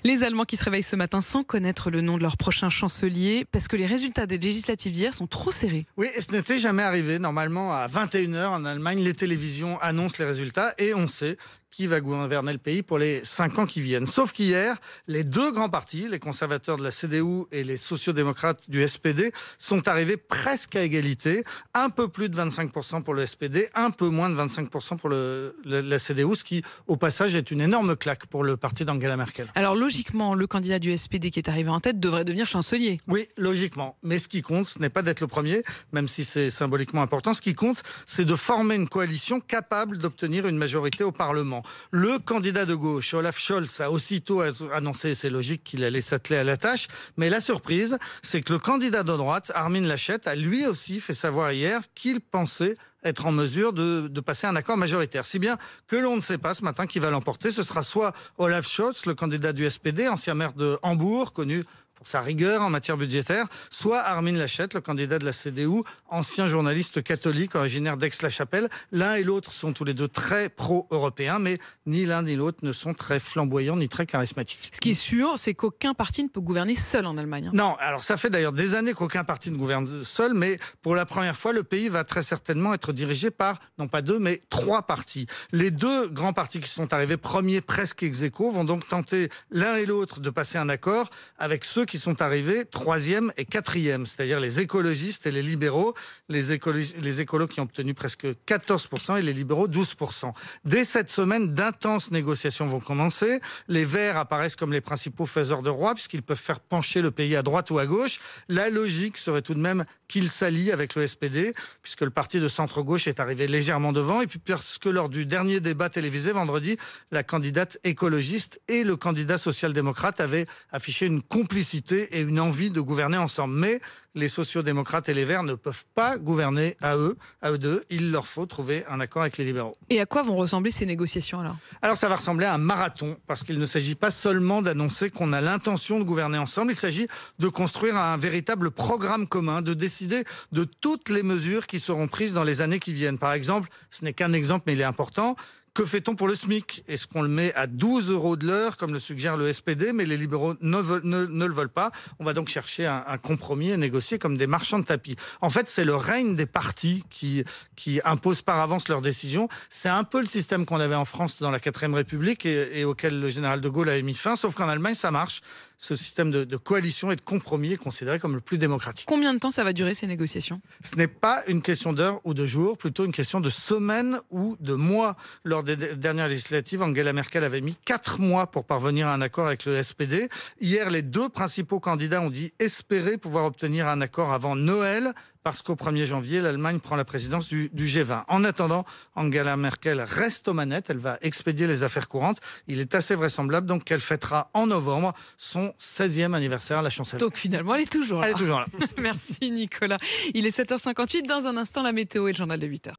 Les Allemands qui se réveillent ce matin sans connaître le nom de leur prochain chancelier parce que les résultats des législatives d'hier sont trop serrés. Oui, et ce n'était jamais arrivé. Normalement, à 21h en Allemagne, les télévisions annoncent les résultats et on sait qui va gouverner le pays pour les 5 ans qui viennent. Sauf qu'hier, les deux grands partis, les conservateurs de la CDU et les sociodémocrates du SPD, sont arrivés presque à égalité. Un peu plus de 25% pour le SPD, un peu moins de 25% pour la CDU, ce qui, au passage, est une énorme claque pour le parti d'Angela Merkel. Alors logiquement, le candidat du SPD qui est arrivé en tête devrait devenir chancelier. Oui, logiquement. Mais ce qui compte, ce n'est pas d'être le premier, même si c'est symboliquement important. Ce qui compte, c'est de former une coalition capable d'obtenir une majorité au Parlement. Le candidat de gauche, Olaf Scholz, a aussitôt annoncé, c'est logique, qu'il allait s'atteler à la tâche. Mais la surprise, c'est que le candidat de droite, Armin Laschet, a lui aussi fait savoir hier qu'il pensait être en mesure de passer un accord majoritaire. Si bien que l'on ne sait pas ce matin qui va l'emporter. Ce sera soit Olaf Scholz, le candidat du SPD, ancien maire de Hambourg, connu pour sa rigueur en matière budgétaire, soit Armin Laschet, le candidat de la CDU, ancien journaliste catholique originaire d'Aix-la-Chapelle. L'un et l'autre sont tous les deux très pro-européens, mais ni l'un ni l'autre ne sont très flamboyants ni très charismatiques. Ce qui est sûr, c'est qu'aucun parti ne peut gouverner seul en Allemagne. Non, alors ça fait d'ailleurs des années qu'aucun parti ne gouverne seul, mais pour la première fois, le pays va très certainement être dirigé par, non pas 2, mais 3 partis. Les 2 grands partis qui sont arrivés premiers presque ex aequo vont donc tenter l'un et l'autre de passer un accord avec ceux qui sont arrivés 3e et 4e, c'est-à-dire les écologistes et les libéraux. Les écolos qui ont obtenu presque 14% et les libéraux 12%. Dès cette semaine, d'intenses négociations vont commencer. Les Verts apparaissent comme les principaux faiseurs de roi puisqu'ils peuvent faire pencher le pays à droite ou à gauche. La logique serait tout de même qu'ils s'allient avec le SPD puisque le parti de centre-gauche est arrivé légèrement devant et puis parce que lors du dernier débat télévisé vendredi, la candidate écologiste et le candidat social-démocrate avaient affiché une complicité et une envie de gouverner ensemble. Mais les sociodémocrates et les Verts ne peuvent pas gouverner à eux deux. Il leur faut trouver un accord avec les libéraux. Et à quoi vont ressembler ces négociations alors ? Alors ça va ressembler à un marathon, parce qu'il ne s'agit pas seulement d'annoncer qu'on a l'intention de gouverner ensemble, il s'agit de construire un véritable programme commun, de décider de toutes les mesures qui seront prises dans les années qui viennent. Par exemple, ce n'est qu'un exemple mais il est important, que fait-on pour le SMIC ? Est-ce qu'on le met à 12 € de l'heure, comme le suggère le SPD, mais les libéraux ne le veulent pas ? On va donc chercher un compromis et négocier comme des marchands de tapis. En fait, c'est le règne des partis qui imposent par avance leurs décisions. C'est un peu le système qu'on avait en France dans la 4ème République et auquel le général de Gaulle avait mis fin, sauf qu'en Allemagne, ça marche. Ce système de coalition et de compromis est considéré comme le plus démocratique. Combien de temps ça va durer ces négociations ? Ce n'est pas une question d'heures ou de jours, plutôt une question de semaines ou de mois. Lors des dernières législatives, Angela Merkel avait mis 4 mois pour parvenir à un accord avec le SPD. Hier, les 2 principaux candidats ont dit espérer pouvoir obtenir un accord avant Noël, parce qu'au 1er janvier, l'Allemagne prend la présidence du G20. En attendant, Angela Merkel reste aux manettes, elle va expédier les affaires courantes. Il est assez vraisemblable donc qu'elle fêtera en novembre son 16e anniversaire, la chancelière. Donc finalement, elle est toujours là. Elle est toujours là. Merci Nicolas. Il est 7h58, dans un instant la météo et le journal de 8h.